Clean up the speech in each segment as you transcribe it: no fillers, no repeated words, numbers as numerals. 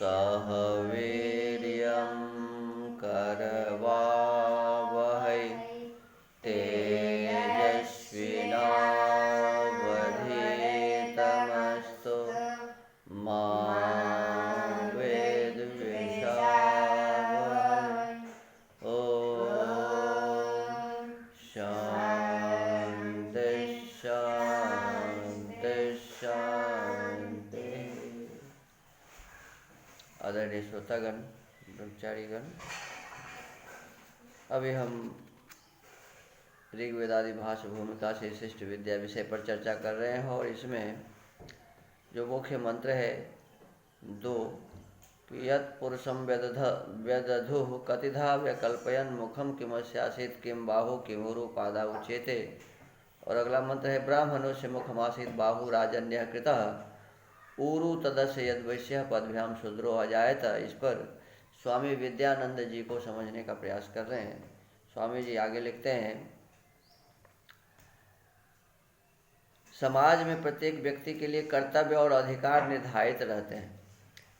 सह वीर्यं करवावहै तेजस्विनावधीतमस्तु मा विद्विषावहै। ओम शांति शांति शांति। आदरणीय श्रोतागण, ब्रह्मचारीगण, अभी हम ऋग्वेदादि भाष्य भूमिका से शिष्ट विद्या विषय पर चर्चा कर रहे हैं और इसमें जो मुख्य मंत्र है दो, यत् पुरुषम व्यदधुः कतिधा व्यकल्पयन मुखम किमस्यासीत किम बाहु किमुरु पादा उच्यते, और अगला मंत्र है ब्राह्मणों से मुखमासीत बाहु राजन्य कृतः ऊरु तदस्य यद्वैश्य पदभ्याम शूद्रो अजायत। इस पर स्वामी विद्यानंद जी को समझने का प्रयास कर रहे हैं। स्वामी जी आगे लिखते हैं, समाज में प्रत्येक व्यक्ति के लिए कर्तव्य और अधिकार निर्धारित रहते हैं,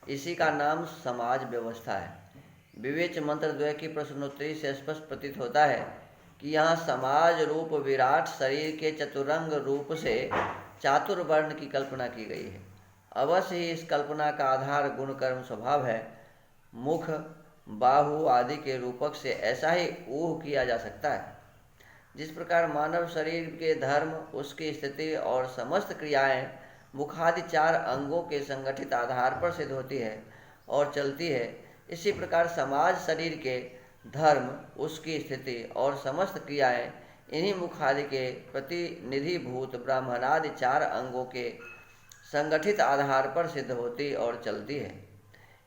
इसी का नाम समाज व्यवस्था है। विवेच मंत्र द्वय की प्रश्नोत्तरी से स्पष्ट प्रतीत होता है कि यहाँ समाज रूप विराट शरीर के चतुरंग रूप से चातुर्वर्ण की कल्पना की गई है। अवश्य ही इस कल्पना का आधार गुण कर्म स्वभाव है। मुख बाहु आदि के रूपक से ऐसा ही ऊह किया जा सकता है। जिस प्रकार मानव शरीर के धर्म, उसकी स्थिति और समस्त क्रियाएं मुखादि चार अंगों के संगठित आधार पर सिद्ध होती है और चलती है, इसी प्रकार समाज शरीर के धर्म, उसकी स्थिति और समस्त क्रियाएं इन्हीं मुखादि के प्रतिनिधिभूत ब्राह्मणादि चार अंगों के संगठित आधार पर सिद्ध होती और चलती है।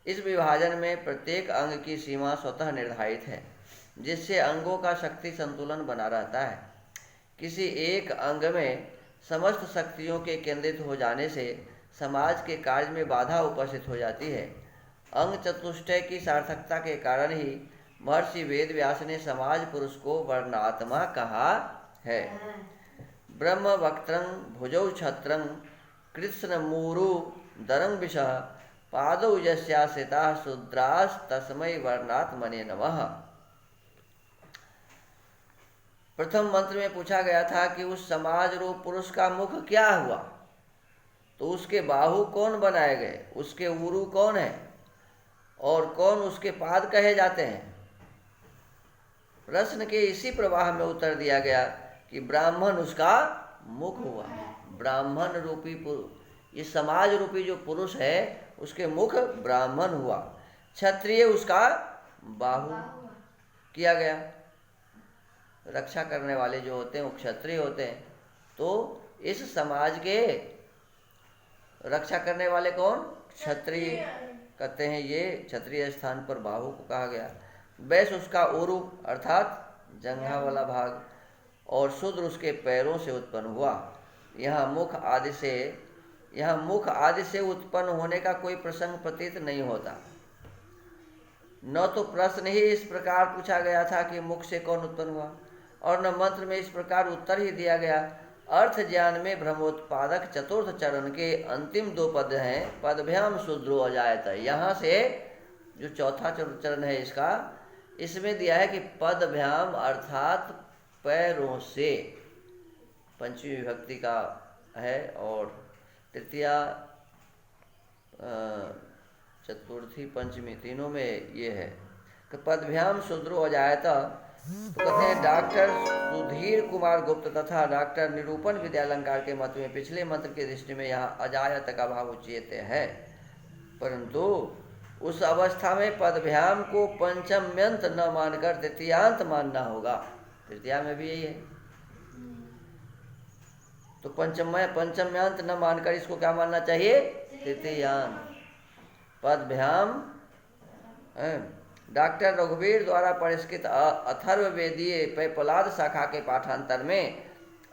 इस विभाजन में प्रत्येक अंग की सीमा स्वतः निर्धारित है, जिससे अंगों का शक्ति संतुलन बना रहता है। किसी एक अंग में समस्त शक्तियों के केंद्रित हो जाने से समाज के कार्य में बाधा उपस्थित हो जाती है। अंग चतुष्टय की सार्थकता के कारण ही महर्षि वेद व्यास ने समाज पुरुष को वर्णात्मा कहा है। ब्रह्म वक्त्रं भुजौ छत्रं कृष्ण मूरु दरं विषः पादौ यस्याश्रिता शूद्रास तस्मै वर्णात्मने नमः। प्रथम मंत्र में पूछा गया था कि उस समाज रूप पुरुष का मुख क्या हुआ, तो उसके बाहु कौन बनाए गए, उसके उरु कौन है और कौन उसके पाद कहे जाते हैं। प्रश्न के इसी प्रवाह में उत्तर दिया गया कि ब्राह्मण उसका मुख हुआ। ब्राह्मण रूपी पुरुष, ये समाज रूपी जो पुरुष है उसके मुख ब्राह्मण हुआ। क्षत्रिय उसका बाहु किया गया। रक्षा करने वाले जो होते हैं वो क्षत्रिय होते हैं। तो इस समाज के रक्षा करने वाले कौन? क्षत्रिय कहते हैं। ये क्षत्रिय स्थान पर बाहु को कहा गया। वैश्य उसका उरु अर्थात जंघा वाला भाग, और शूद्र उसके पैरों से उत्पन्न हुआ। यहाँ मुख आदि से उत्पन्न होने का कोई प्रसंग प्रतीत नहीं होता। न तो प्रश्न ही इस प्रकार पूछा गया था कि मुख से कौन उत्पन्न हुआ, और न मंत्र में इस प्रकार उत्तर ही दिया गया। अर्थ ज्ञान में ब्रह्मोत्पादक चतुर्थ चरण के अंतिम दो पद हैं, पदभ्याम शूद्रो अजायत। यहाँ से जो चौथा चरण है इसमें दिया है कि पदभ्याम अर्थात पैरों से, पंचमी विभक्ति का है, और तृतीया चतुर्थी पंचमी तीनों में ये है कि पदभ्याम शूद्रो अजायत। तो कहते हैं डॉक्टर सुधीर कुमार गुप्त तथा डॉक्टर निरूपण विद्यालंकार के मत में पिछले मंत्र की दृष्टि में यहाँ अजायत का भाव उचित है, परंतु उस अवस्था में पदभ्याम को पंचम्यंत न मानकर तृतीयांत मानना होगा। तृतीया में भी यही है। तो पंचम्यांत न मानकर इसको क्या मानना चाहिए? तृतीयांत। पदभ्याम डॉक्टर रघुवीर द्वारा परिष्कृत अथर्ववेदीय पैपलाद शाखा के पाठांतर में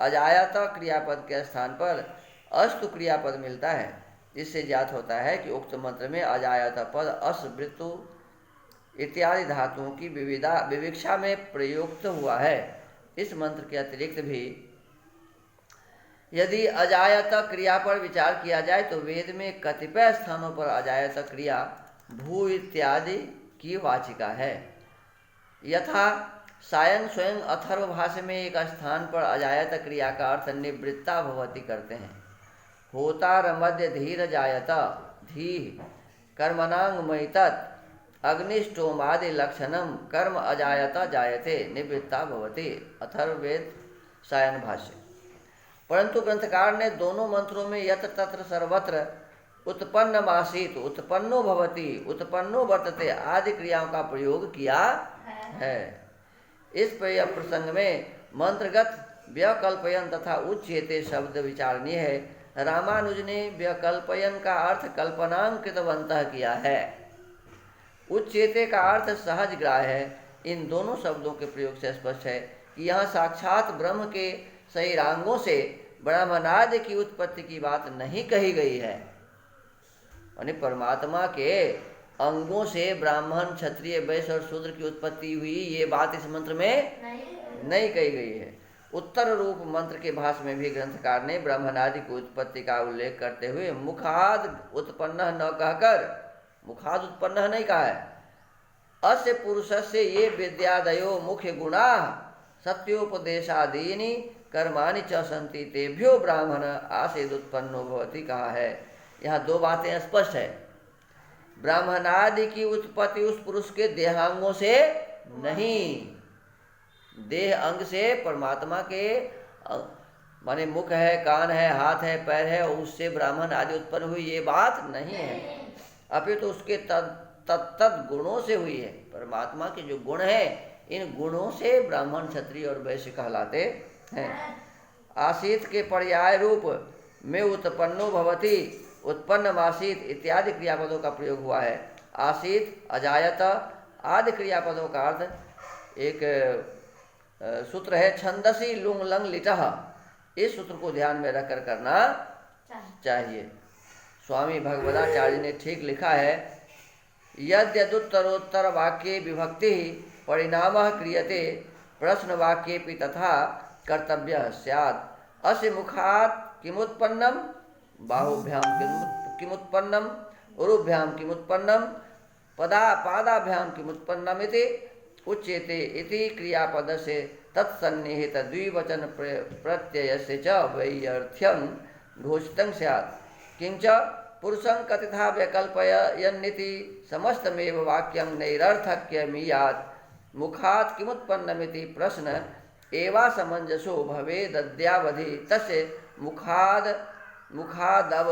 अजायत क्रियापद के स्थान पर अस्तु क्रियापद मिलता है, जिससे ज्ञात होता है कि उक्त मंत्र में अजायत पद अस वृतु इत्यादि धातुओं की विविक्षा में प्रयुक्त हुआ है। इस मंत्र के अतिरिक्त भी यदि अजायत क्रिया पर विचार किया जाए तो वेद में कतिपय स्थानों पर अजायत क्रिया भू इत्यादि की वाचिका है। यथा सायन स्वयं अथर्व भाष्य में एक स्थान पर अजायत क्रिया का अर्थ निवृत्ता भवति करते हैं। होतार मध्य धीर जायत धी कर्मणांगमयितत् अग्निष्टोमादि लक्षणम कर्म अजायता जायते निवृत्ता भवति, अथर्ववेद सायन भाष्य। परंतु ग्रंथकार ने दोनों मंत्रों में यत्र तत्र सर्वत्र उत्पन्नमासीत उत्पन्नो भवति उत्पन्नो वर्तते आदि क्रियाओं का प्रयोग किया है। इस प्रसंग में मंत्रगत व्यकल्पयन तथा उच्चेते शब्द विचारणीय है। रामानुज ने व्यकल्पयन का अर्थ कल्पनांकृतवंतः किया है। उच्चेते का अर्थ सहज ग्राह्य है। इन दोनों शब्दों के प्रयोग से स्पष्ट है कि यहाँ साक्षात ब्रह्म के शरीरांगों से ब्राह्मणादि की उत्पत्ति की बात नहीं कही गई है। यानी परमात्मा के अंगों से ब्राह्मण क्षत्रिय वैश्य और शूद्र की उत्पत्ति हुई, ये बात इस मंत्र में नहीं कही गई है। उत्तर रूप मंत्र के भाष्य में भी ग्रंथकार ने ब्राह्मणादि की उत्पत्ति का उल्लेख करते हुए मुखाद उत्पन्न न कहकर, मुखाद उत्पन्न नहीं कहा है, अस्य पुरुषस्य ये विद्यादयो मुख्य गुणा सत्योपदेशादीनि कर्माणि च सन्ति तेभ्यो ब्राह्मण आसेद उत्पन्नो भवति कहा है। यहाँ दो बातें स्पष्ट है। ब्राह्मणादि की उत्पत्ति उस पुरुष के देहांगों से नहीं, देह अंग से परमात्मा के माने मुख है, कान है, हाथ है, पैर है, उससे ब्राह्मण आदि उत्पन्न हुई, ये बात नहीं है। अभी तो उसके तत्त गुणों से हुई है। परमात्मा के जो गुण है, इन गुणों से ब्राह्मण क्षत्रिय और वैश्य कहलाते हैं। आसीत के पर्याय रूप में उत्पन्नो भवति उत्पन्नमासीत इत्यादि क्रियापदों का प्रयोग हुआ है। आसीत अजायत आदि क्रियापदों का अर्थ एक सूत्र है छंदसी लुंग लंग लिटह। इस सूत्र को ध्यान में रखकर करना चाहिए। स्वामी भगवदाचार्य ने ठीक लिखा है, यद्यदुत्तरोत्तर वाक्ये विभक्ति परिणामः क्रियते प्रश्न वाक्येपि तथा कर्तव्यः स्यात्। अस्य मुखात् किमुत्पन्नम बाहुभ्याम किमुत्पन्नम उरुभ्याम किमुत्पन्नम पादाभ्याम किमुत्पन्नम इति उच्यते इति क्रियापद से तत्सन्निहित द्विवचन प्रत्ययस्य च वैयर्थ्यं घोषितं स्यात्। किंच पुरुषं कथिता व्यकल्पयन्निति समस्तमेव वाक्यं नैरर्थक्यमीयात्। मुखात् किमुत्पन्नमिति प्रश्न एवासमंजसो भवेदद्यावधि तस्य मुखादव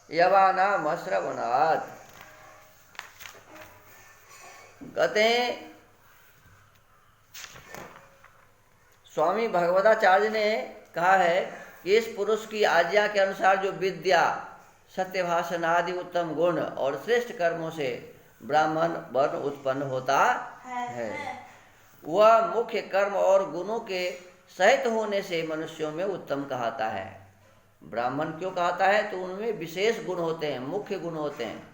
यवानामश्रवणात्। कहते हैं स्वामी भगवदाचार्य ने कहा है कि इस पुरुष की आज्ञा के अनुसार जो विद्या, सत्य भाषण आदि उत्तम गुण और श्रेष्ठ कर्मों से ब्राह्मण वर्ण उत्पन्न होता है, वह मुख्य कर्म और गुणों के सहित होने से मनुष्यों में उत्तम कहता है। ब्राह्मण क्यों कहता है? तो उनमें विशेष गुण होते हैं, मुख्य गुण होते हैं।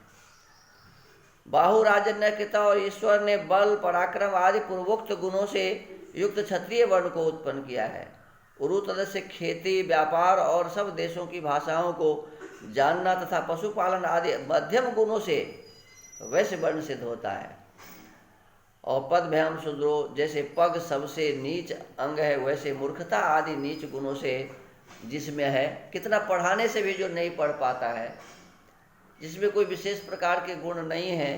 बाहु राजन्यकृता और ईश्वर ने बल पराक्रम आदि पूर्वोक्त गुणों से युक्त क्षत्रिय वर्ण को उत्पन्न किया है। उरुतद से खेती, व्यापार और सब देशों की भाषाओं को जानना तथा पशुपालन आदि मध्यम गुणों से वैश्य वर्ण सिद्ध होता है। और पदभ्याम शूद्रो, जैसे पग सबसे नीच अंग है, वैसे मूर्खता आदि नीच गुणों से जिसमें है, कितना पढ़ाने से भी जो नहीं पढ़ पाता है, जिसमें कोई विशेष प्रकार के गुण नहीं है,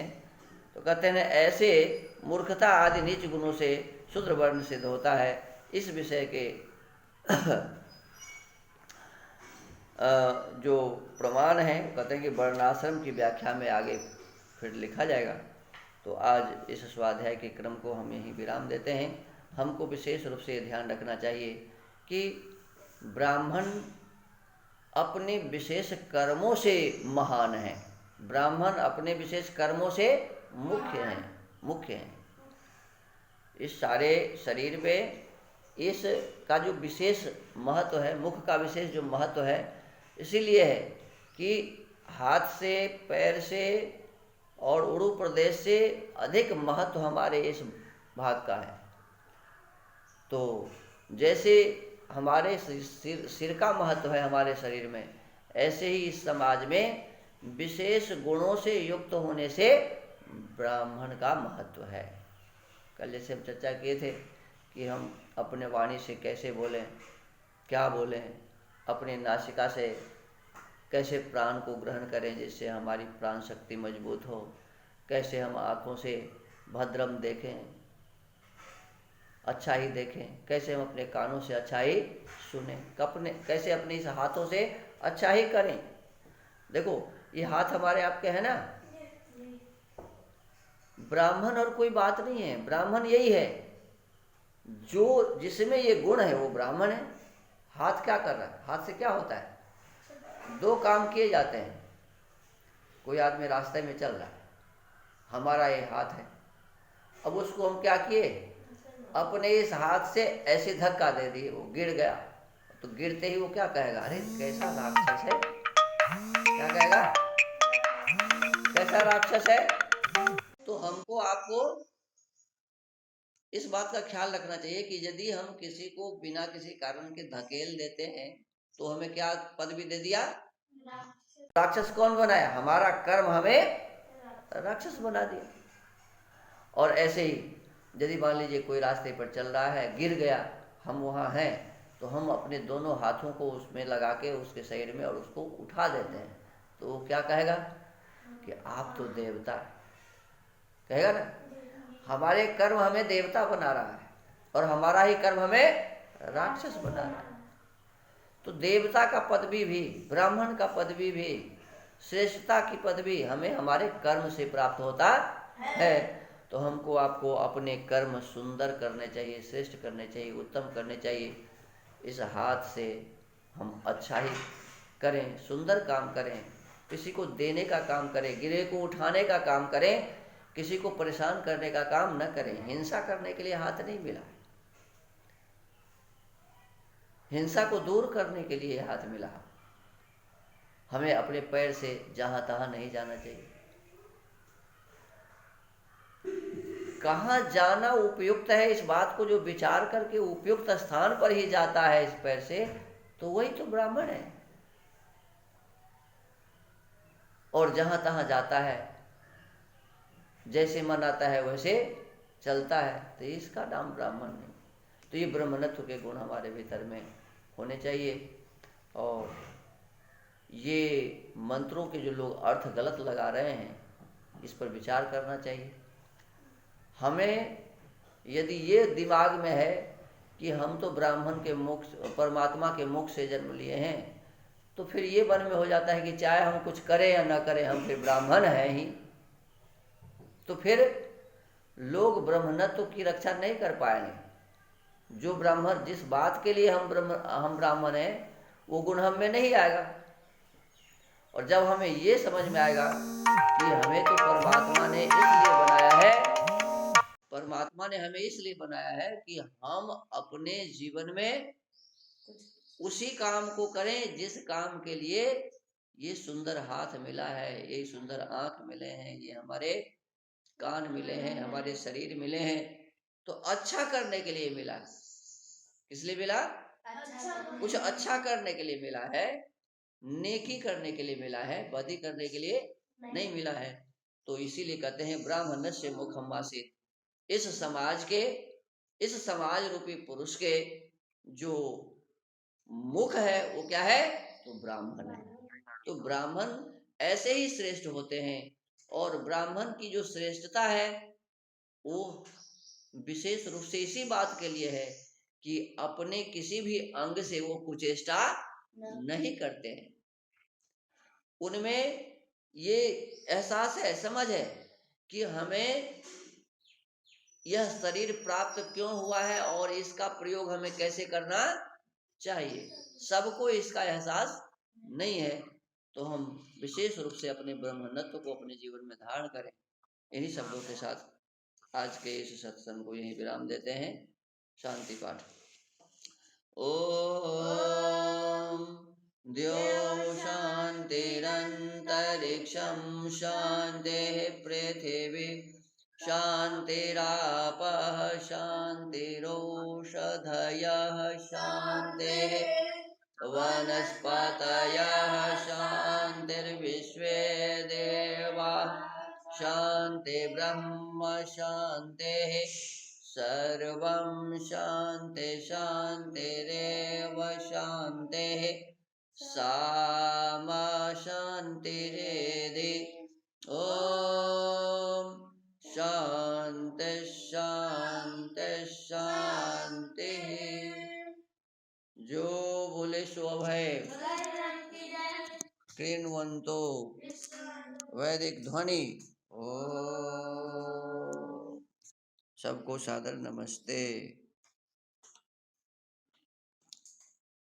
तो कहते हैं ऐसे मूर्खता आदि नीच गुणों से शूद्र वर्ण सिद्ध होता है। इस विषय के जो प्रमाण हैं कहते हैं कि वर्णाश्रम की व्याख्या में आगे फिर लिखा जाएगा। तो आज इस स्वाध्याय के क्रम को हम यहीं विराम देते हैं। हमको विशेष रूप से ध्यान रखना चाहिए कि ब्राह्मण अपने विशेष कर्मों से महान है। ब्राह्मण अपने विशेष कर्मों से मुख्य हैं। इस सारे शरीर में इसका जो विशेष महत्व है, मुख का विशेष जो महत्व है, इसीलिए है कि हाथ से, पैर से और उरु प्रदेश से अधिक महत्व हमारे इस भाग का है। तो जैसे हमारे सिर का महत्व है हमारे शरीर में, ऐसे ही इस समाज में विशेष गुणों से युक्त होने से ब्राह्मण का महत्व है। कल जैसे हम चर्चा किए थे कि हम अपने वाणी से कैसे बोलें, क्या बोलें, अपने नासिका से कैसे प्राण को ग्रहण करें जिससे हमारी प्राण शक्ति मजबूत हो, कैसे हम आँखों से भद्रम देखें, अच्छा ही देखें, कैसे हम अपने कानों से अच्छा ही सुने, कैसे अपने इस हाथों से अच्छा ही करें। देखो ये हाथ हमारे आपके हैं ना, ब्राह्मण और कोई बात नहीं है, ब्राह्मण यही है जो जिसमें ये गुण है वो ब्राह्मण है। हाथ क्या कर रहा है, हाथ से क्या होता है, दो काम किए जाते हैं। कोई आदमी रास्ते में चल रहा है, हमारा ये हाथ है, अब उसको हम क्या किए, अपने इस हाथ से ऐसे धक्का दे दिए, वो गिर गया। तो गिरते ही वो क्या कहेगा, अरे कैसा राक्षस है, क्या कहेगा, कैसा राक्षस है। तो हमको आपको इस बात का ख्याल रखना चाहिए कि यदि हम किसी को बिना किसी कारण के धकेल देते हैं तो हमें क्या पदवी दे दिया, राक्षस कौन बनाया, हमारा कर्म हमें राक्षस बना दिया। और ऐसे ही यदि मान लीजिए कोई रास्ते पर चल रहा है, गिर गया, हम वहाँ हैं, तो हम अपने दोनों हाथों को उसमें लगा के उसके शरीर में और उसको उठा देते हैं, तो वो क्या कहेगा कि आप तो देवता, कहेगा ना। हमारे कर्म हमें देवता बना रहा है और हमारा ही कर्म हमें राक्षस बना रहा है। तो देवता का पदवी भी, ब्राह्मण का पदवी भी, श्रेष्ठता की पदवी हमें हमारे कर्म से प्राप्त होता है। तो हमको आपको अपने कर्म सुंदर करने चाहिए, श्रेष्ठ करने चाहिए, उत्तम करने चाहिए। इस हाथ से हम अच्छा ही करें, सुंदर काम करें, किसी को देने का काम करें, गिरे को उठाने का काम करें, किसी को परेशान करने का काम न करें। हिंसा करने के लिए हाथ नहीं मिला, हिंसा को दूर करने के लिए हाथ मिला। हमें अपने पैर से जहां तहां नहीं जाना चाहिए, कहाँ जाना उपयुक्त है इस बात को जो विचार करके उपयुक्त स्थान पर ही जाता है इस पैर से, तो वही तो ब्राह्मण है। और जहां तहां जाता है, जैसे मन आता है वैसे चलता है, तो इसका नाम ब्राह्मण नहीं। तो ये ब्राह्मणत्व के गुण हमारे भीतर में होने चाहिए। और ये मंत्रों के जो लोग अर्थ गलत लगा रहे हैं, इस पर विचार करना चाहिए। हमें यदि ये दिमाग में है कि हम तो ब्राह्मण के मुख, परमात्मा के मुख से जन्म लिए हैं, तो फिर ये मन में हो जाता है कि चाहे हम कुछ करें या ना करें, हम फिर ब्राह्मण हैं ही। तो फिर लोग ब्राह्मणत्व की रक्षा नहीं कर पाएंगे। जो ब्राह्मण, जिस बात के लिए हम ब्राह्मण हैं, वो गुण हम में नहीं आएगा। और जब हमें ये समझ में आएगा कि हमें तो परमात्मा ने इसलिए बनाया है, परमात्मा ने हमें इसलिए बनाया है कि हम अपने जीवन में उसी काम को करें जिस काम के लिए ये सुंदर हाथ मिला है, ये सुंदर आंख मिले हैं, ये हमारे कान मिले हैं, हमारे शरीर मिले हैं, तो अच्छा करने के लिए मिला। किस लिए मिला, कुछ अच्छा करने के लिए मिला है, नेकी करने के लिए मिला है, बदी करने के लिए नहीं मिला है। तो इसीलिए कहते हैं ब्राह्मणस्य मुखम आसीत्, इस समाज के, इस समाज रूपी पुरुष के जो मुख है वो क्या है, तो ब्राह्मण है। तो ब्राह्मण ऐसे ही श्रेष्ठ होते हैं। और ब्राह्मण की जो श्रेष्ठता है वो विशेष रूप से इसी बात के लिए है कि अपने किसी भी अंग से वो कुचेष्टा नहीं करते हैं। उनमें ये एहसास है, समझ है कि हमें यह शरीर प्राप्त क्यों हुआ है और इसका प्रयोग हमें कैसे करना चाहिए। सबको इसका एहसास नहीं है। तो हम विशेष रूप से अपने ब्रह्मण्यत्व को अपने जीवन में धारण करें। इन्हीं शब्दों के साथ आज के इस सत्संग को यहीं विराम देते हैं। शांति पाठ। ओम द्यौ शान्तिरन्तरिक्षं शान्तिः पृथिवी शान्तिरापः शान्तिरोषधयः शान्तिः वनस्पतयः शान्तिर्विश्वे देवा शान्ति ब्रह्म शान्तिः सर्वं शान्ति शान्तिरेव शान्तिः सामा शान्तिरेधि ॐ शान्ति शान्ति शान्तिः। जो बोले सो अभय कृण्वन्तो वैदिक ध्वनि। ओ सबको सादर नमस्ते।